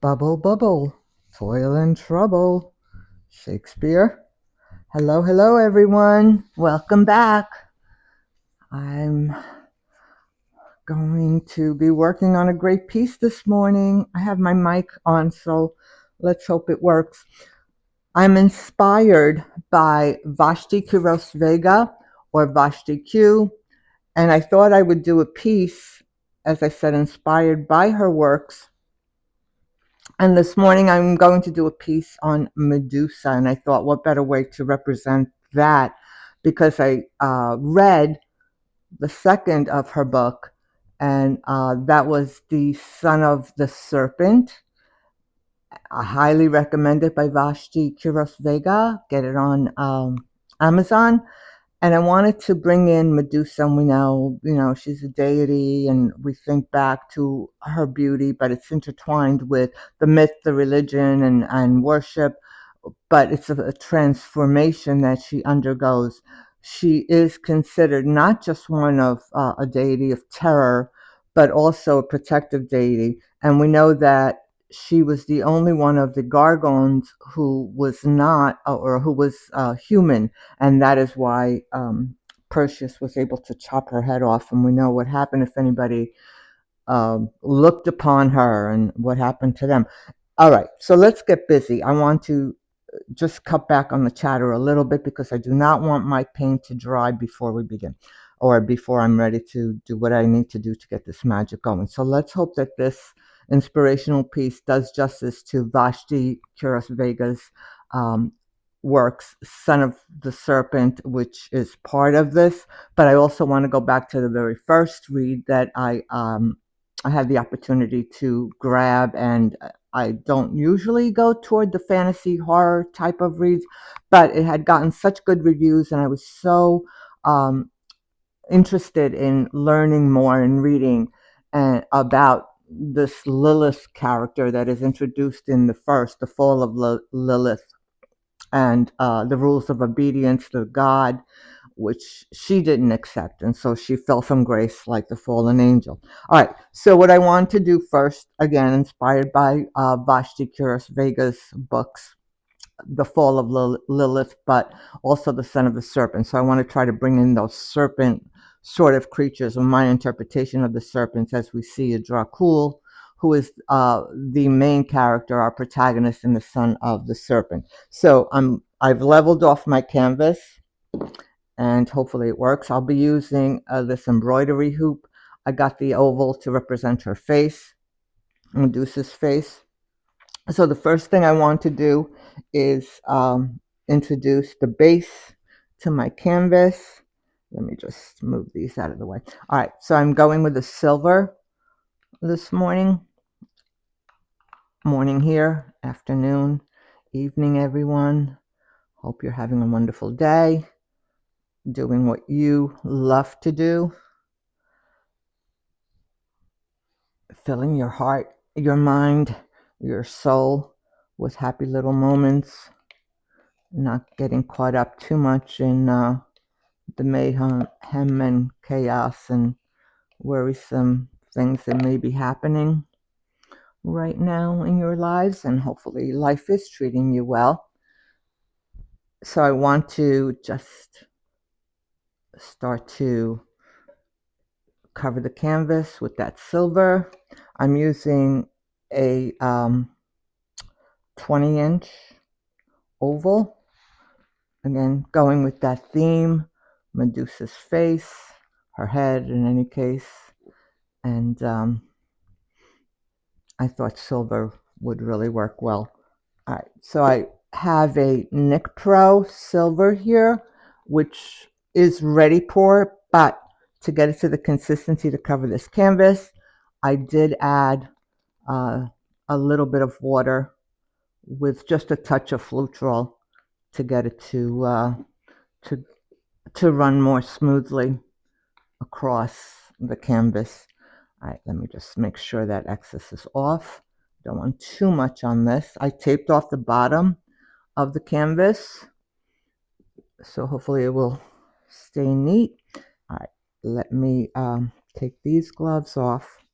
Bubble, bubble, toil and trouble. Shakespeare. Hello, hello, everyone. Welcome back. I'm going to be working on a great piece this morning. I have my mic on, so let's hope it works. I'm inspired by Vashti Quiroz Vega, or Vashti Q, and I thought I would do a piece, as I said, inspired by her works. And this morning I'm going to do a piece on Medusa, and I thought, what better way to represent that? Because I read the second of her book, and that was The Son of the Serpent. I highly recommend it, by Vashti Quiroz Vega. Get it on Amazon. And I wanted to bring in Medusa, and we know, she's a deity, and we think back to her beauty, but it's intertwined with the myth, the religion, and worship. But it's a transformation that she undergoes. She is considered not just one of a deity of terror, but also a protective deity. And we know that she was the only one of the Gargons who was not, or who was human, and that is why Perseus was able to chop her head off. And we know what happened if anybody looked upon her, and what happened to them. All right, so let's get busy. I want to just cut back on the chatter a little bit, because I do not want my paint to dry before we begin, or before I'm ready to do what I need to do to get this magic going. So let's hope that this inspirational piece does justice to Vashti Quiroz Vega's works, Son of the Serpent, which is part of this. But I also want to go back to the very first read that I had the opportunity to grab, and I don't usually go toward the fantasy horror type of reads, but it had gotten such good reviews, and I was so um, interested in learning more and reading about this Lilith character that is introduced in the fall of Lilith, and the rules of obedience to God, which she didn't accept. And so she fell from grace like the fallen angel. All right. So what I want to do first, again, inspired by Vashti Quiroz Vega's books, The Fall of Lilith, but also The Son of the Serpent. So I want to try to bring in those serpent sort of creatures, or my interpretation of the serpents, as we see a Dracul, who is the main character, our protagonist in The Son of the Serpent. So I've leveled off my canvas, and hopefully it works. I'll be using this embroidery hoop. I got the oval to represent her face, Medusa's face. So the first thing I want to do is introduce the base to my canvas. Let me just move these out of the way. All right, so I'm going with the silver this morning. Morning here, afternoon, evening, everyone. Hope you're having a wonderful day, doing what you love to do, filling your heart, your mind, your soul with happy little moments, not getting caught up too much in the mayhem and chaos and worrisome things that may be happening right now in your lives. And hopefully life is treating you well. So I want to just start to cover the canvas with that silver. I'm using a 20-inch oval. Again, going with that theme, Medusa's face, her head in any case. And I thought silver would really work well. All right, so I have a Nick Pro silver here, which is ready pour, but to get it to the consistency to cover this canvas, I did add a little bit of water with just a touch of Flutrol to get it to to run more smoothly across the canvas. All right, let me just make sure that excess is off. Don't want too much on this. I taped off the bottom of the canvas, so hopefully it will stay neat. All right, let me take these gloves off.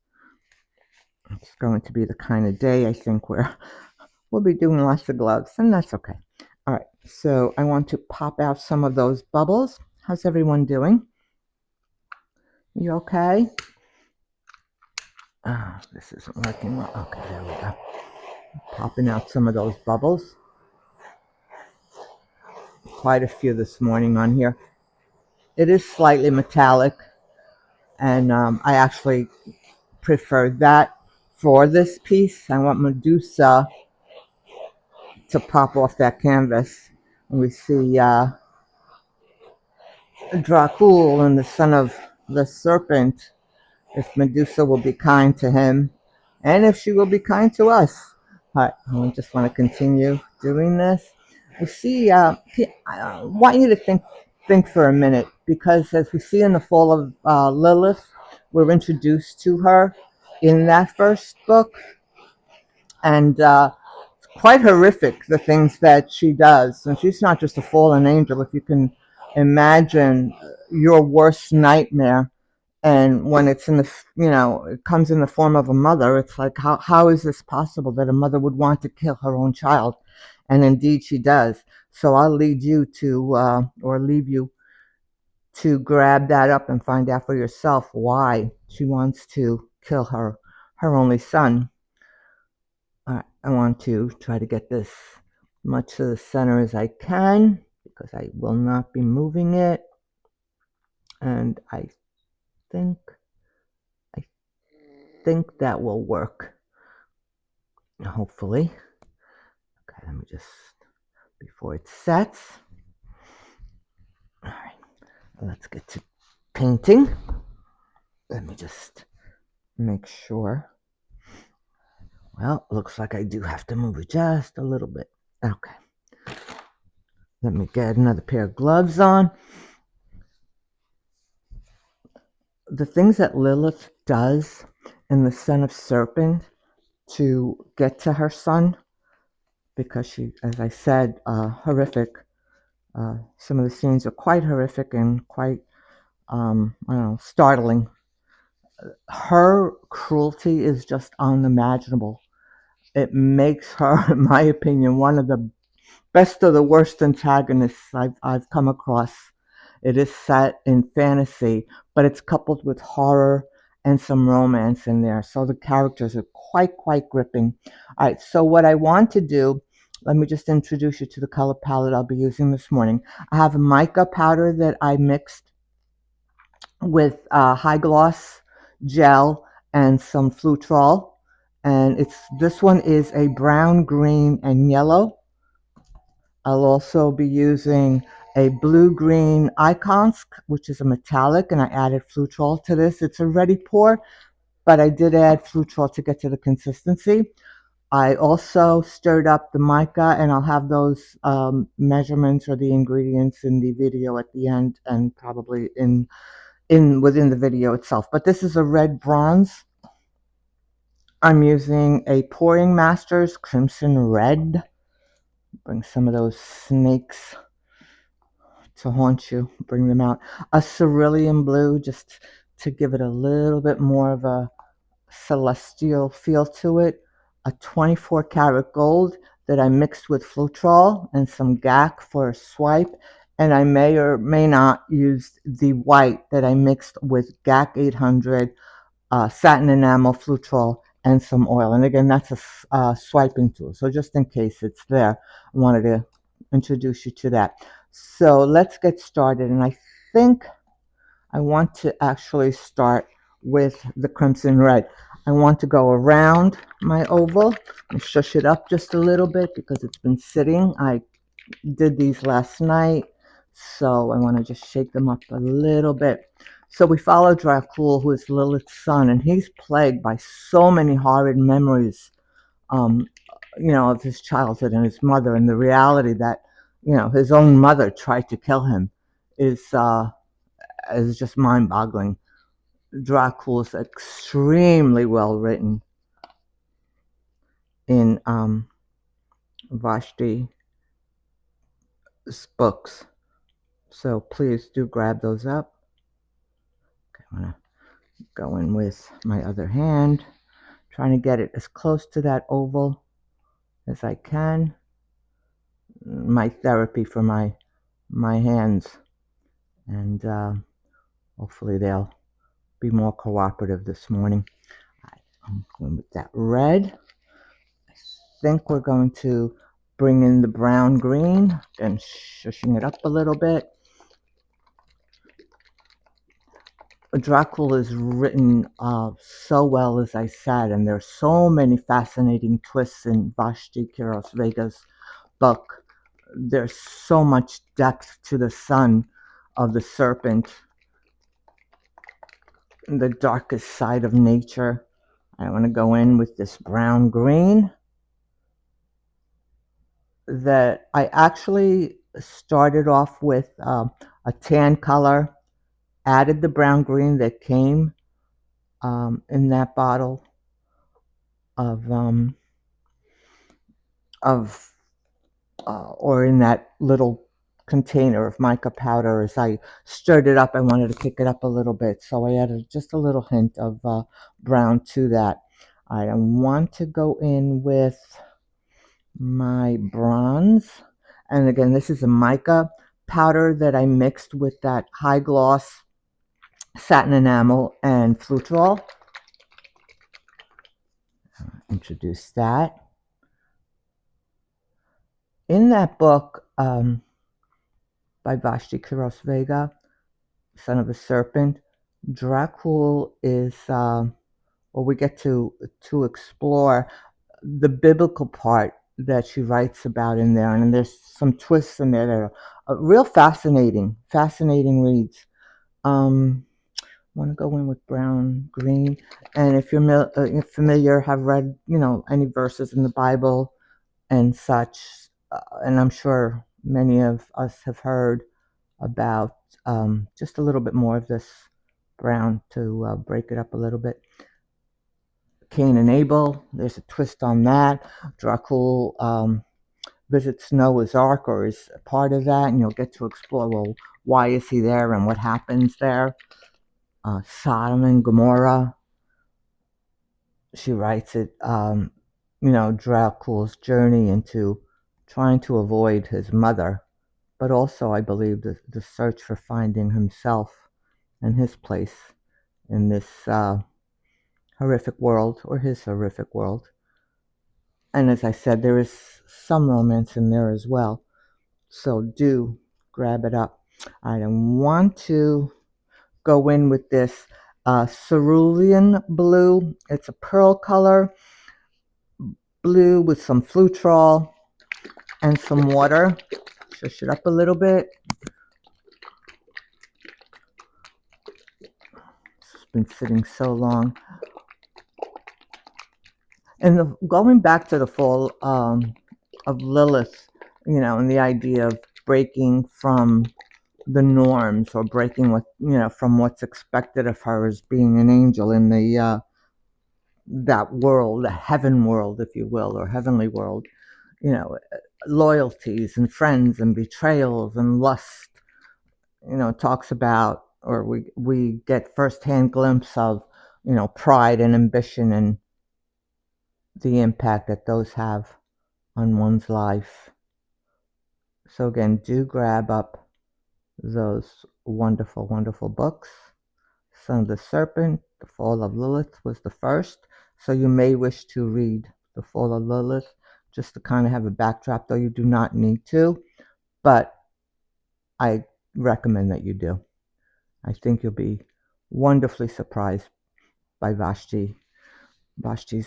It's going to be the kind of day, I think, where we'll be doing lots of gloves, and that's okay. All right, so I want to pop out some of those bubbles. How's everyone doing? You okay? Oh, this isn't working well. Okay, there we go. Popping out some of those bubbles. Quite a few this morning on here. It is slightly metallic, and I actually prefer that for this piece. I want Medusa to pop off that canvas. And we see Dracul and the son of the serpent, if Medusa will be kind to him, and if she will be kind to us. All right, I just want to continue doing this. We see, I want you to think for a minute, because as we see in the fall of Lilith, we're introduced to her in that first book, and quite horrific, the things that she does. And she's not just a fallen angel. If you can imagine your worst nightmare, and when it's in the, it comes in the form of a mother, it's like, how is this possible that a mother would want to kill her own child? And indeed she does. So I'll lead you to, or leave you to grab that up and find out for yourself why she wants to kill her only son. I want to try to get this much to the center as I can, because I will not be moving it. And I think that will work, hopefully. Okay, let me just, before it sets. All right, let's get to painting. Let me just make sure. Well, looks like I do have to move it just a little bit. Okay. Let me get another pair of gloves on. The things that Lilith does in the Son of Serpent to get to her son, because she, as I said, horrific. Some of the scenes are quite horrific and quite, startling. Her cruelty is just unimaginable. It makes her, in my opinion, one of the best of the worst antagonists I've come across. It is set in fantasy, but it's coupled with horror and some romance in there. So the characters are quite gripping. All right, so what I want to do, let me just introduce you to the color palette I'll be using this morning. I have a mica powder that I mixed with high gloss gel and some Flutrol. And this one is a brown, green, and yellow. I'll also be using a blue-green Iconsk, which is a metallic, and I added Flutrol to this. It's a ready pour, but I did add Flutrol to get to the consistency. I also stirred up the mica, and I'll have those measurements or the ingredients in the video at the end, and probably within the video itself. But this is a red bronze. I'm using a Pouring Masters Crimson Red. Bring some of those snakes to haunt you, bring them out. A cerulean blue, just to give it a little bit more of a celestial feel to it. A 24 karat gold that I mixed with Flutrol and some GAC for a swipe. And I may or may not use the white that I mixed with GAC 800, satin enamel, Flutrol, and some oil. And again, that's a swiping tool. So just in case it's there, I wanted to introduce you to that. So let's get started. And I think I want to actually start with the crimson red. I want to go around my oval and shush it up just a little bit because it's been sitting. I did these last night, so I want to just shake them up a little bit. So we follow Dracul, who is Lilith's son, and he's plagued by so many horrid memories, of his childhood and his mother, and the reality that, his own mother tried to kill him is just mind-boggling. Dracul is extremely well written in Vashti books. So please do grab those up. Okay, I'm going to go in with my other hand, trying to get it as close to that oval as I can. My therapy for my hands, and hopefully they'll be more cooperative this morning. I'm going with that red. I think we're going to bring in the brown green and shushing it up a little bit. Dracula is written so well, as I said, and there's so many fascinating twists in Vashti Quiroz Vega's book. There's so much depth to the son of the serpent, the darkest side of nature. I want to go in with this brown green that I actually started off with a tan color, added the brown green that came in that bottle of or in that little container of mica powder. As I stirred it up, I wanted to kick it up a little bit, so I added just a little hint of brown to that. I want to go in with my bronze, and again, this is a mica powder that I mixed with that high gloss satin enamel and flutrol. Introduce that. In that book by Vashti Quiroz Vega, Son of the Serpent, Dracul is, we get to explore the biblical part that she writes about in there, and there's some twists in there that are real fascinating reads. Want to go in with brown, green, and if you're familiar, have read, any verses in the Bible and such, and I'm sure many of us have heard about just a little bit more of this brown to break it up a little bit. Cain and Abel, there's a twist on that. Dracul visits Noah's Ark, or is a part of that, and you'll get to explore, well, why is he there and what happens there. Sodom and Gomorrah, she writes it, Dracul's journey into trying to avoid his mother, but also, I believe, the search for finding himself and his place in this horrific world, or his horrific world. And as I said, there is some romance in there as well, so do grab it up. I want to go in with this cerulean blue. It's a pearl color blue with some flutrol and some water. Shush it up a little bit. It's been sitting so long. And going back to the fall of Lilith, and the idea of breaking from the norms, or breaking from what's expected of her as being an angel in the that world, the heaven world, if you will, or heavenly world. Loyalties and friends and betrayals and lust. Talks about, or we get firsthand glimpse of, pride and ambition and the impact that those have on one's life. So again, do grab up those wonderful, wonderful books. Son of the Serpent, The Fall of Lilith was the first, so you may wish to read The Fall of Lilith just to kind of have a backdrop, though you do not need to, but I recommend that you do. I think you'll be wonderfully surprised by Vashti's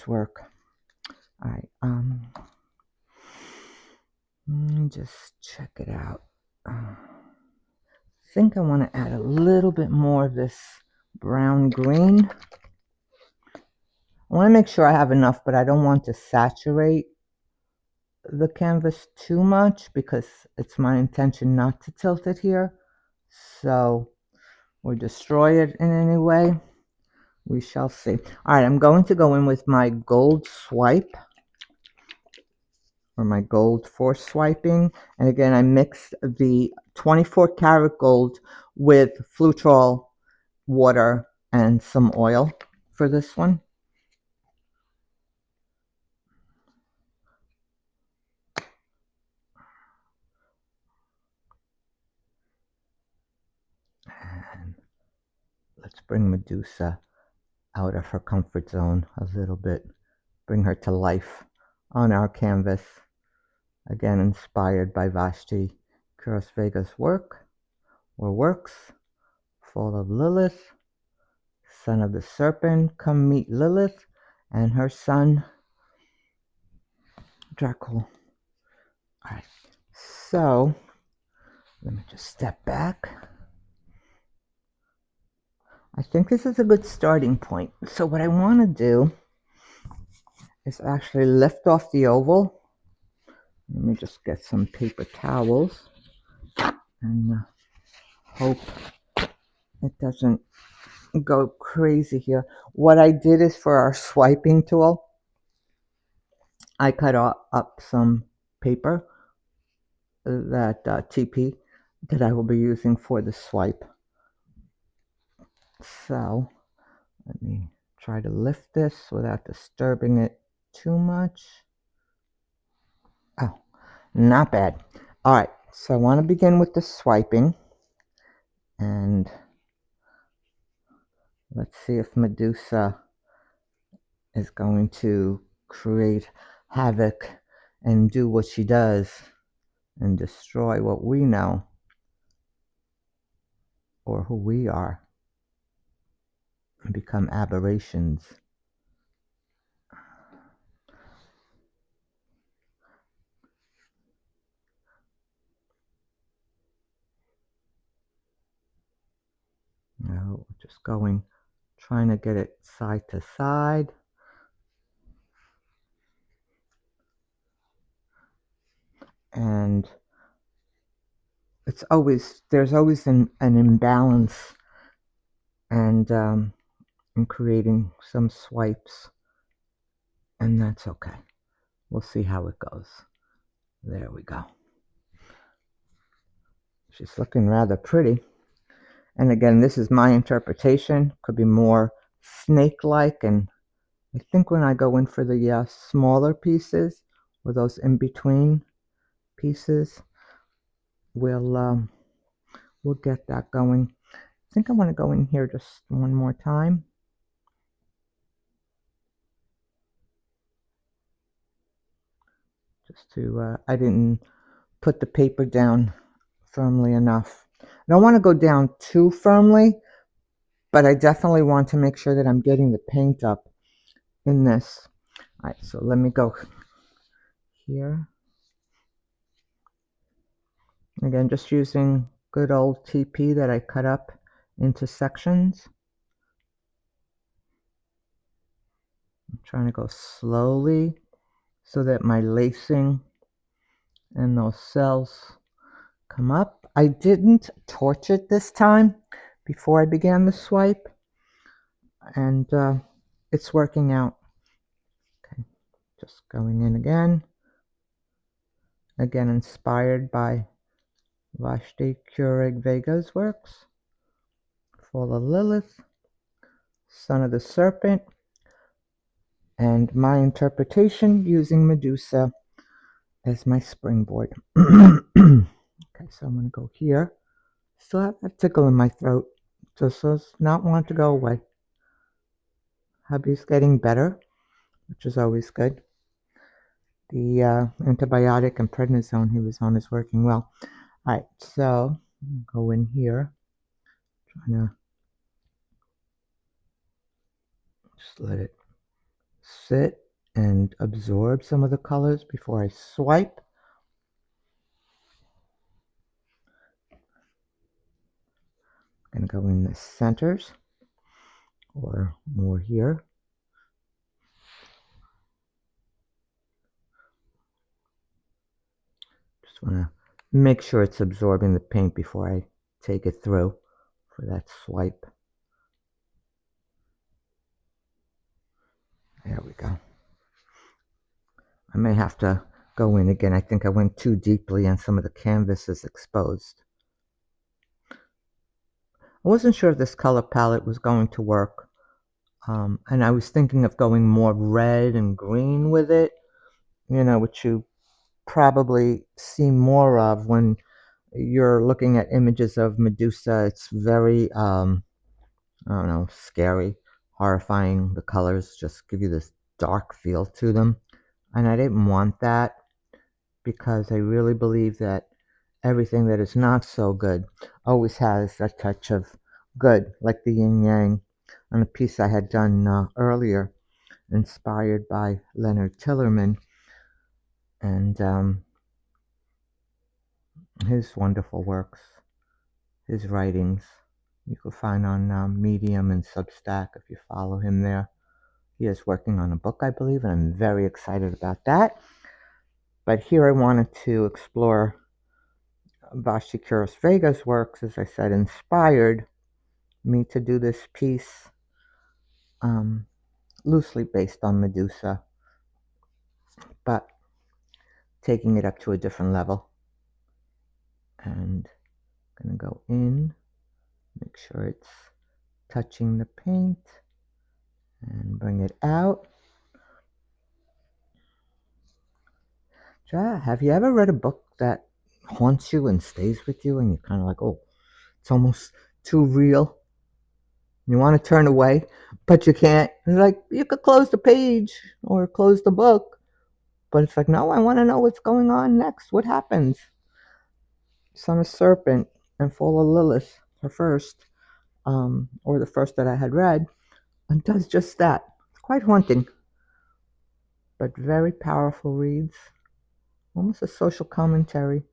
work. All right, just check it out. I think I want to add a little bit more of this brown green. I want to make sure I have enough, but I don't want to saturate the canvas too much, because it's my intention not to tilt it here, so, or destroy it in any way. We shall see. All right, I'm going to go in with my gold swipe, or my gold for swiping, and again, I mixed the 24 karat gold with flutrol, water, and some oil for this one. Let's bring Medusa out of her comfort zone a little bit. Bring her to life on our canvas. Again, inspired by Vashti Quiroz Vega's work or works. Fall of Lilith, son of the serpent, come meet Lilith and her son Dracul. Alright, so let me just step back. I think this is a good starting point. So what I want to do is actually lift off the oval. Let me just get some paper towels and hope it doesn't go crazy here. What I did is for our swiping tool, I cut up some paper, that TP, that I will be using for the swipe. So let me try to lift this without disturbing it too much. Oh, not bad. All right, so I want to begin with the swiping, and let's see if Medusa is going to create havoc and do what she does and destroy what we know or who we are and become aberrations. No, just trying to get it side to side. And there's always an imbalance, and in creating some swipes, and that's okay. We'll see how it goes. There we go. She's looking rather pretty. And again, this is my interpretation. Could be more snake-like, and I think when I go in for the smaller pieces, or those in-between pieces, we'll get that going. I think I want to go in here just one more time. Just to, I didn't put the paper down firmly enough. I don't want to go down too firmly, but I definitely want to make sure that I'm getting the paint up in this. All right, so let me go here. Again, just using good old TP that I cut up into sections. I'm trying to go slowly so that my lacing and those cells come up. I didn't torch it this time before I began the swipe, and it's working out. Okay, just going in again. Again, inspired by Vashti Quiroz Vega's works. Fall of Lilith, son of the serpent, and my interpretation using Medusa as my springboard. Okay, so I'm going to go here. Still have that tickle in my throat. Just does not want to go away. Hubby's getting better, which is always good. The antibiotic and prednisone he was on is working well. All right, so go in here. Trying to just let it sit and absorb some of the colors before I swipe. I'm going to go in the centers or more here. Just want to make sure it's absorbing the paint before I take it through for that swipe. There we go. I may have to go in again. I think I went too deeply and some of the canvas is exposed. I wasn't sure if this color palette was going to work. And I was thinking of going more red and green with it, which you probably see more of when you're looking at images of Medusa. It's very I don't know, scary, horrifying. The colors just give you this dark feel to them. And I didn't want that because I really believe that everything that is not so good always has a touch of good, like the yin yang on a piece I had done earlier, inspired by Leonard Tillerman and his wonderful works, his writings. You can find on Medium and Substack if you follow him there. He is working on a book, I believe, and I'm very excited about that. But here I wanted to explore Vashti Quiroz Vega's works, as I said, inspired me to do this piece um, loosely based on Medusa, but taking it up to a different level. And I'm going to go in, make sure it's touching the paint, and bring it out. Have you ever read a book that haunts you and stays with you, and you're kind of like, oh, it's almost too real? You want to turn away, but you can't. It's like, you could close the page or close the book, but it's like, no, I want to know what's going on next. What happens? Son of Serpent and Fall of Lilith, her first, or the first that I had read, and does just that. It's quite haunting, but very powerful reads. Almost a social commentary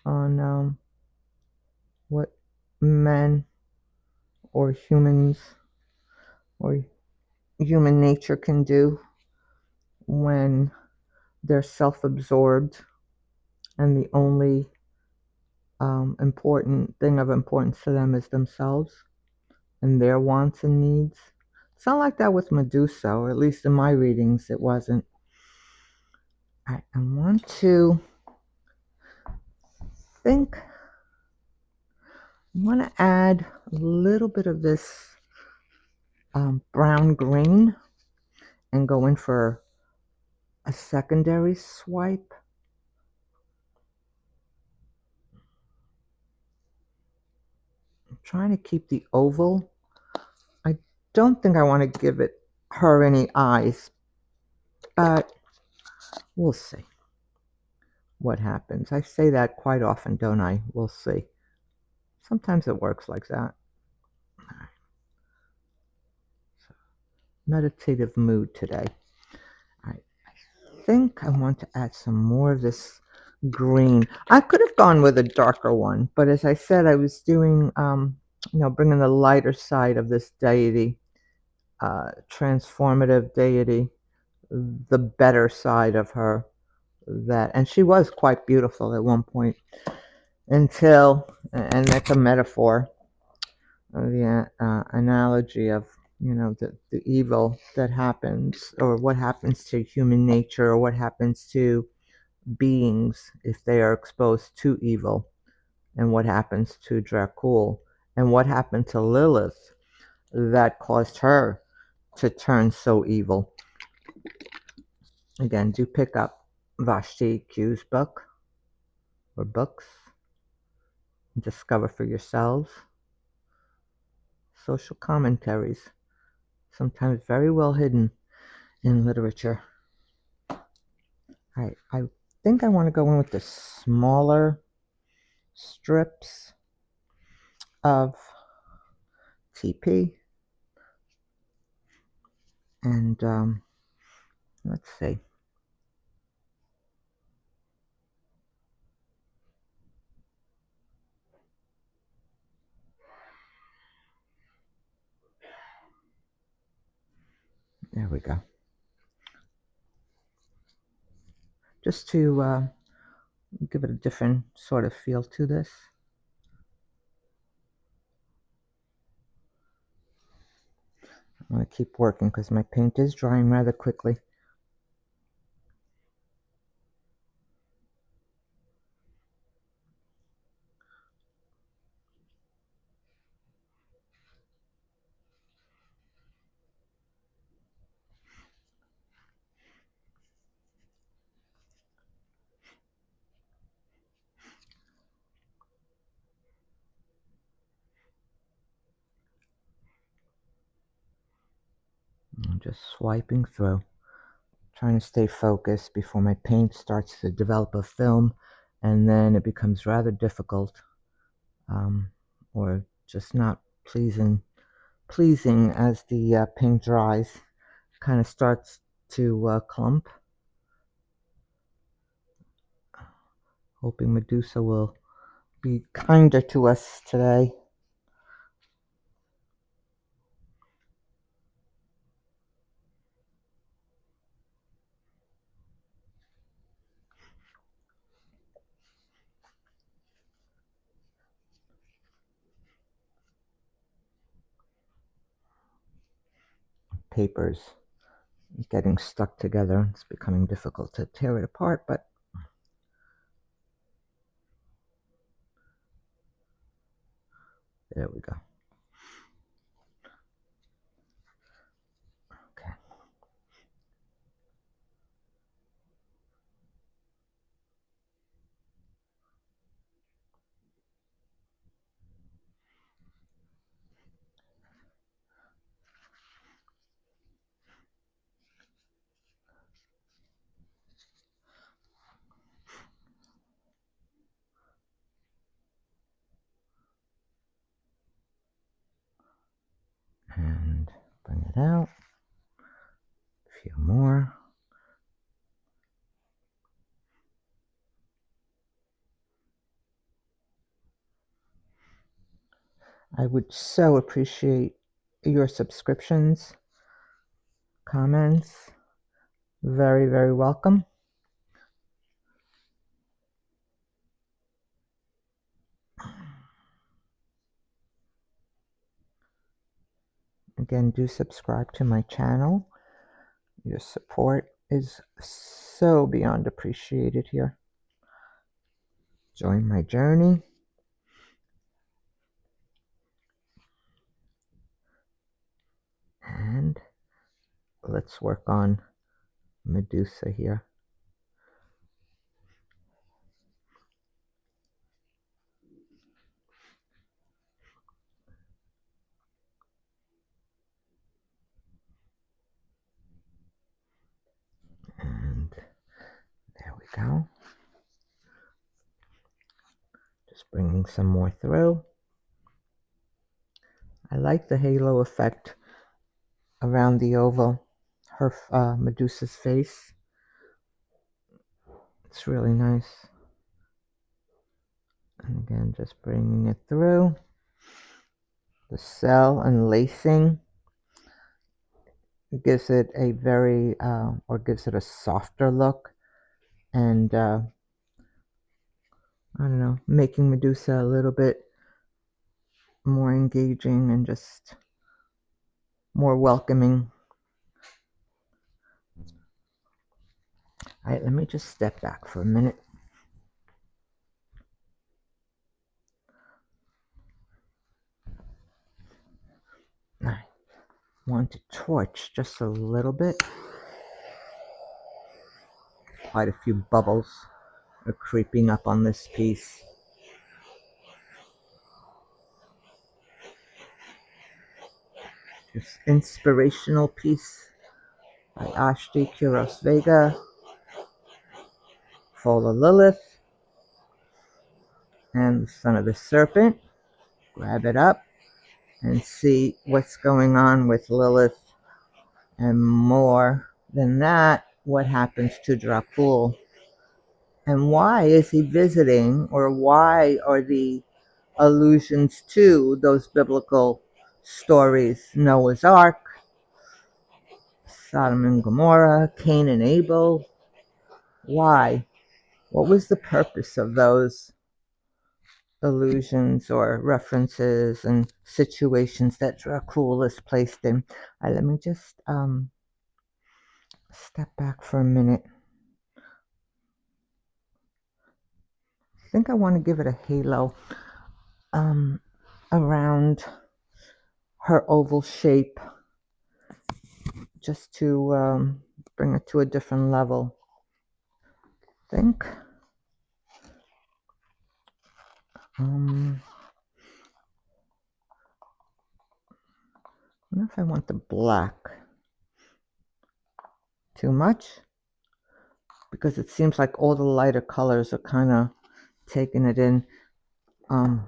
on what men or humans or human nature can do when they're self-absorbed and the only important thing of importance to them is themselves and their wants and needs. It's not like that with Medusa, or at least in my readings it wasn't. I want to add a little bit of this brown green and go in for a secondary swipe. I'm trying to keep the oval. I don't think I want to give her any eyes, but we'll see what happens. I say that quite often, don't I? We'll see. Sometimes it works like that. So, meditative mood today. I think I want to add some more of this green. I could have gone with a darker one, but as I said, I was doing, bringing the lighter side of this deity, transformative deity, the better side of her. And she was quite beautiful at one point, until, and that's a metaphor, the analogy of, the evil that happens, or what happens to human nature, or what happens to beings if they are exposed to evil, and what happens to Dracul, and what happened to Lilith that caused her to turn so evil. Again, do pick up Vashti Q's book or books. Discover for yourselves. Social commentaries, sometimes very well hidden in literature. All right, I think I want to go in with the smaller strips of TP. And let's see. There we go. Just to give it a different sort of feel to this. I'm going to keep working because my paint is drying rather quickly. I'm just swiping through, trying to stay focused before my paint starts to develop a film, and then it becomes rather difficult, or just not pleasing as the paint dries. Kind of starts to clump. Hoping Medusa will be kinder to us today. Paper's getting stuck together. It's becoming difficult to tear it apart, but there we go. Okay. And bring it out. A few more. I would so appreciate your subscriptions, comments. Very, very welcome. Again, do subscribe to my channel. Your support is so beyond appreciated here. Join my journey. And let's work on Medusa here. And there we go. Just bringing some more through. I like the halo effect around the oval, her Medusa's face. It's really nice. And again, just bringing it through. The cell and lacing gives it a very, or gives it a softer look. And I don't know, making Medusa a little bit more engaging and just more welcoming. All right, let me just step back for a minute. I want to torch just a little bit. Quite a few bubbles are creeping up on this piece. This inspirational piece by Vashti Quiroz Vega, full of Lilith and the son of the serpent. Grab it up and see what's going on with Lilith, and more than that, what happens to Dracul, and why is he visiting, or why are the allusions to those biblical stories, Noah's Ark, Sodom and Gomorrah, Cain and Abel? Why? What was the purpose of those allusions or references and situations that Dracul is placed in? Let me just step back for a minute. I think I want to give it a halo around her oval shape, just to bring it to a different level. I think I don't know if I want the black. too much, because it seems like all the lighter colors are kind of taking it in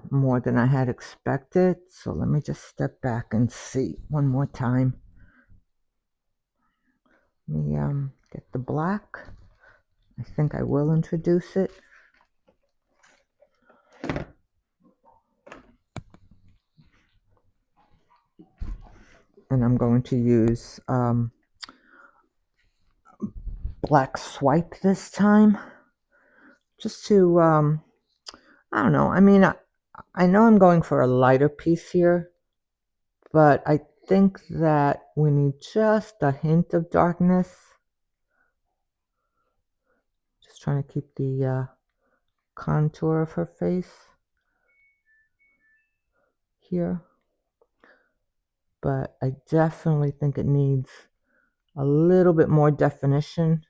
more than I had expected. So let me just step back and see one more time. Let me get the black. I think I will introduce it. And I'm going to use black swipe this time, just to I don't know. I mean, I know I'm going for a lighter piece here, but I think that we need just a hint of darkness. Just trying to keep the contour of her face here. But I definitely think it needs a little bit more definition,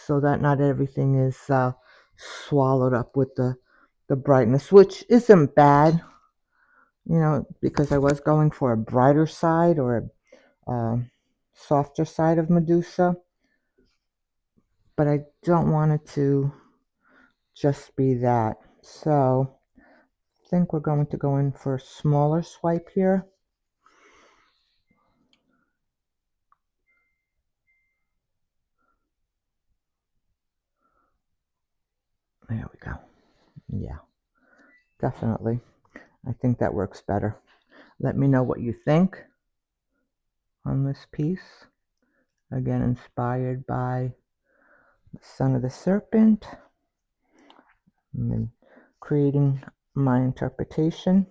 so that not everything is swallowed up with the brightness, which isn't bad, you know, because I was going for a brighter side or a softer side of Medusa, but I don't want it to just be that. So I think we're going to go in for a smaller swipe here. There we go. Yeah, definitely. I think that works better. Let me know what you think on this piece. Again, inspired by the Son of the Serpent. And creating my interpretation.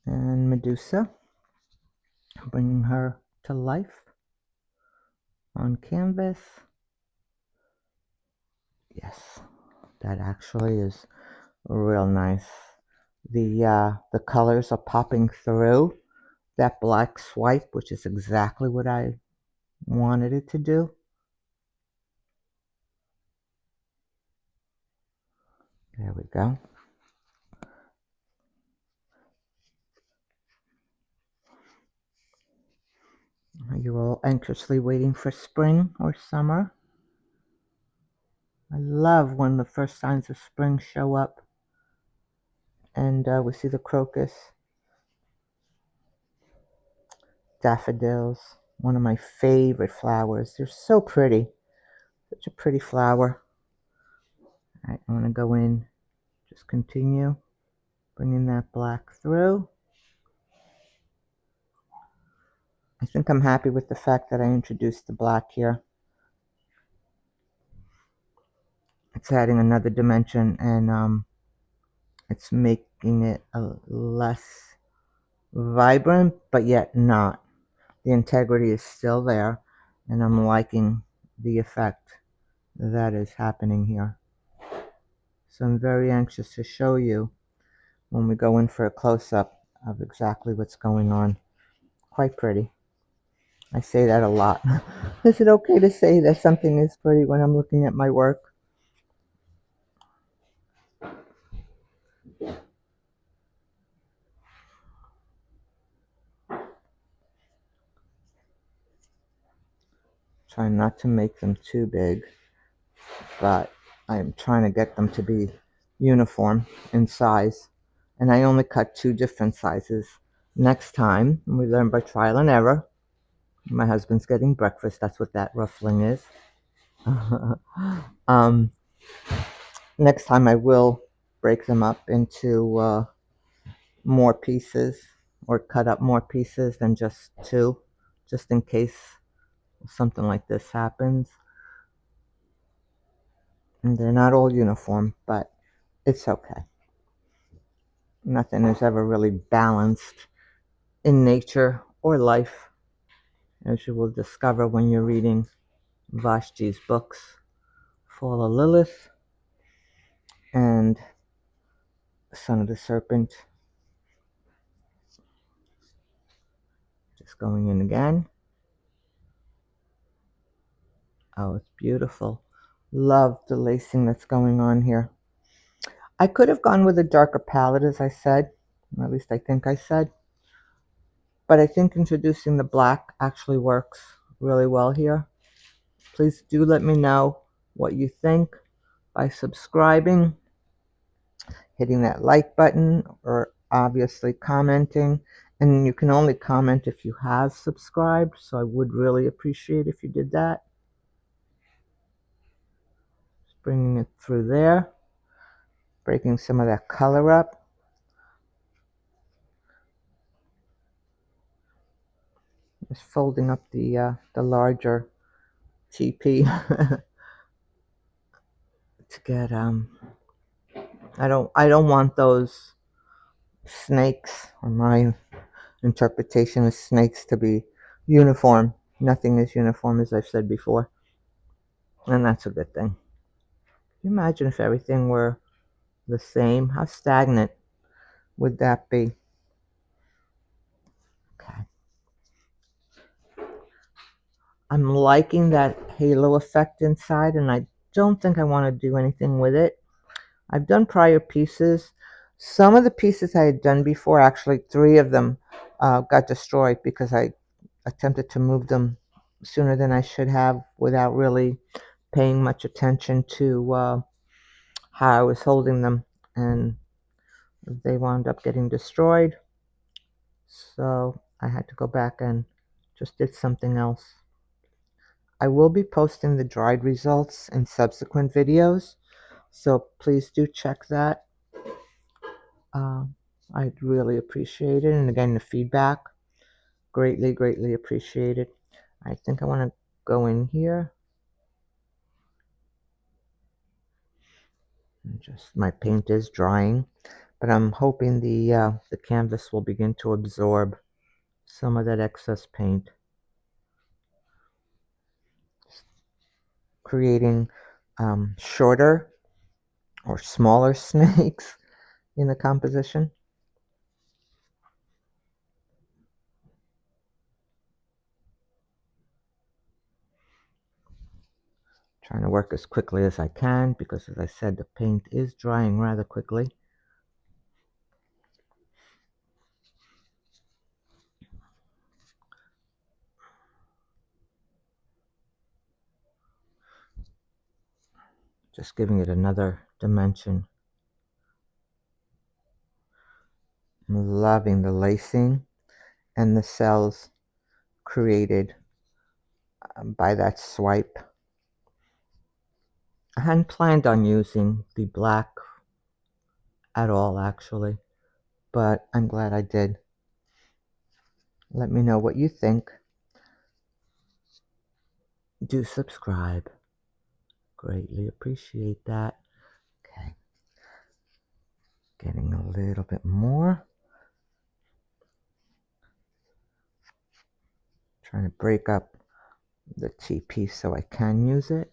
And Medusa, bringing her to life on canvas. Yes, that actually is real nice. The colors are popping through that black swipe, which is exactly what I wanted it to do. There we go. Are you all anxiously waiting for spring or summer? I love when the first signs of spring show up and we see the crocus, daffodils, one of my favorite flowers. They're so pretty, such a pretty flower. All right, I'm going to go in, just continue bringing that black through. I think I'm happy with the fact that I introduced the black here. It's adding another dimension, and it's making it a less vibrant, but yet not. The integrity is still there, and I'm liking the effect that is happening here. So I'm very anxious to show you when we go in for a close-up of exactly what's going on. Quite pretty. I say that a lot. Is it okay to say that something is pretty when I'm looking at my work? Try not to make them too big, but I'm trying to get them to be uniform in size. And I only cut 2 different sizes. Next time, we learn by trial and error. My husband's getting breakfast. That's what that ruffling is. Next time I will break them up into more pieces, or cut up more pieces than just 2, just in case something like this happens. And they're not all uniform, but it's okay. Nothing is ever really balanced in nature or life, as you will discover when you're reading Vashti's books, Fall of Lilith and Son of the Serpent. Just going in again. Oh, it's beautiful. Love the lacing that's going on here. I could have gone with a darker palette, as I said, or at least I think I said, but I think introducing the black actually works really well here. Please do let me know what you think by subscribing, hitting that like button, or obviously commenting. And you can only comment if you have subscribed, so I would really appreciate if you did that. Just bringing it through there, breaking some of that color up. Just folding up the larger TP to get I don't want those snakes, or my interpretation of snakes, to be uniform. Nothing is uniform, as I've said before, and that's a good thing. Can you imagine if everything were the same? How stagnant would that be? Okay. I'm liking that halo effect inside, and I don't think I want to do anything with it. I've done prior pieces. Some of the pieces I had done before, actually 3 of them, got destroyed because I attempted to move them sooner than I should have without really paying much attention to how I was holding them, and they wound up getting destroyed. So I had to go back and just did something else. I will be posting the dried results in subsequent videos, so please do check that. I'd really appreciate it, and again, the feedback, greatly appreciated. I think I want to go in here and just, my paint is drying, but I'm hoping the canvas will begin to absorb some of that excess paint, creating shorter or smaller snakes in the composition. Trying to work as quickly as I can because, as I said, the paint is drying rather quickly. Just giving it another dimension. I'm loving the lacing and the cells created by that swipe. I hadn't planned on using the black at all, actually, but I'm glad I did. Let me know what you think. Do subscribe. Greatly appreciate that. Okay. Getting a little bit more. Trying to break up the TP so I can use it.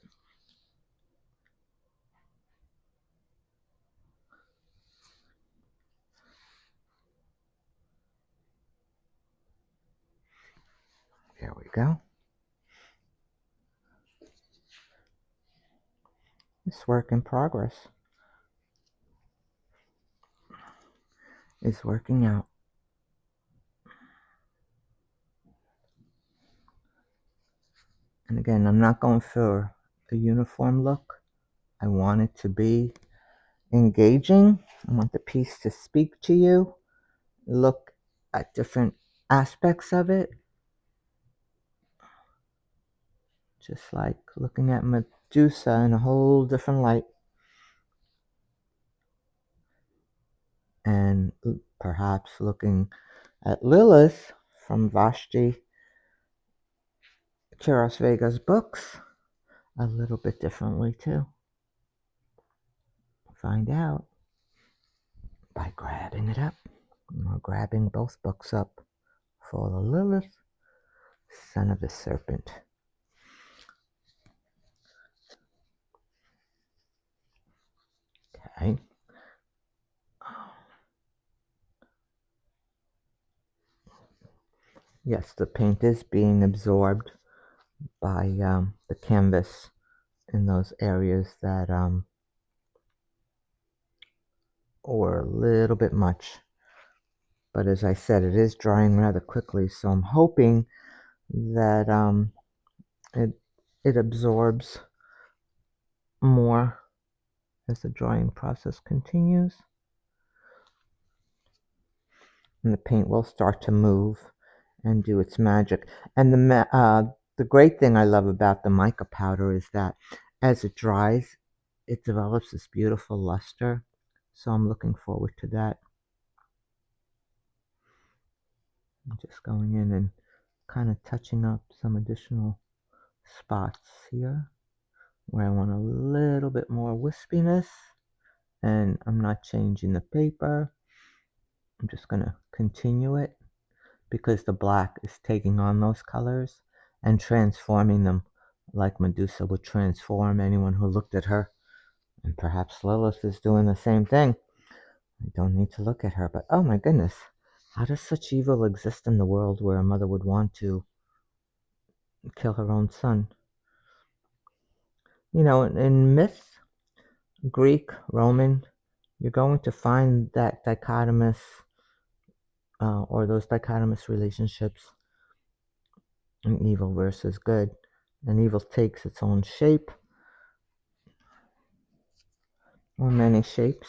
There we go. This work in progress is working out. And again, I'm not going for a uniform look. I want it to be engaging. I want the piece to speak to you. Look at different aspects of it. Just like looking at Medusa in a whole different light. And perhaps looking at Lilith from Vashti Quiroz Vega's books a little bit differently too. Find out by grabbing it up. Or grabbing both books up for the Lilith, son of the serpent. Okay. Yes, the paint is being absorbed by the canvas in those areas that were a little bit much. But as I said, it is drying rather quickly, so I'm hoping that it it absorbs more as the drying process continues. And the paint will start to move and do its magic. And the great thing I love about the mica powder is that as it dries, it develops this beautiful luster. So I'm looking forward to that. I'm just going in and kind of touching up some additional spots here where I want a little bit more wispiness, and I'm not changing the paper. I'm just going to continue it because the black is taking on those colors and transforming them like Medusa would transform anyone who looked at her. And perhaps Lilith is doing the same thing. I don't need to look at her, but oh my goodness, how does such evil exist in the world where a mother would want to kill her own son? You know, in myth, Greek, Roman, you're going to find that dichotomous or those dichotomous relationships in evil versus good. And evil takes its own shape, or many shapes.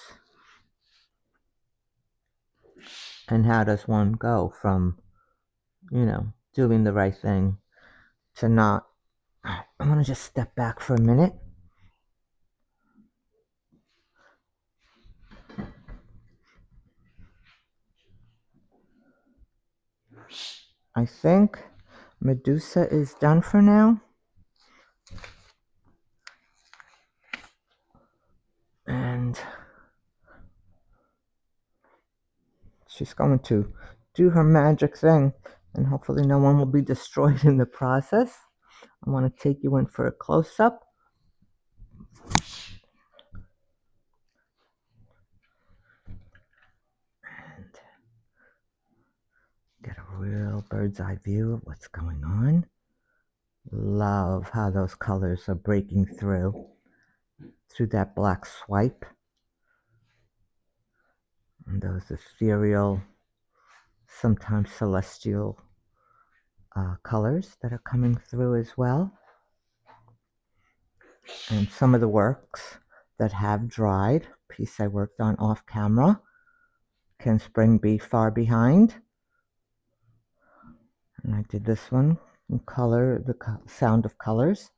And how does one go from, doing the right thing to not? I'm going to just step back for a minute. I think Medusa is done for now. And she's going to do her magic thing, and hopefully no one will be destroyed in the process. I want to take you in for a close-up. And get a real bird's eye view of what's going on. Love how those colors are breaking through that black swipe. And those ethereal, sometimes celestial colors that are coming through as well. And some of the works that have dried, piece I worked on off camera, Can Spring Be Far Behind? And I did this one in color, the Sound of Colors.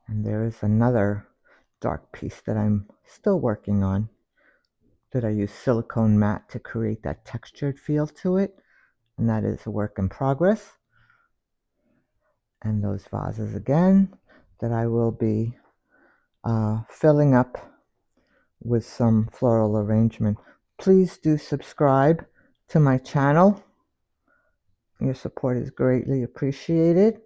And there is another dark piece that I'm still working on, that I use silicone matte to create that textured feel to it. And that is a work in progress. And those vases again that I will be filling up with some floral arrangement. Please do subscribe to my channel. Your support is greatly appreciated.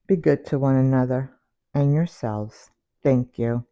Be good to one another and yourselves. Thank you.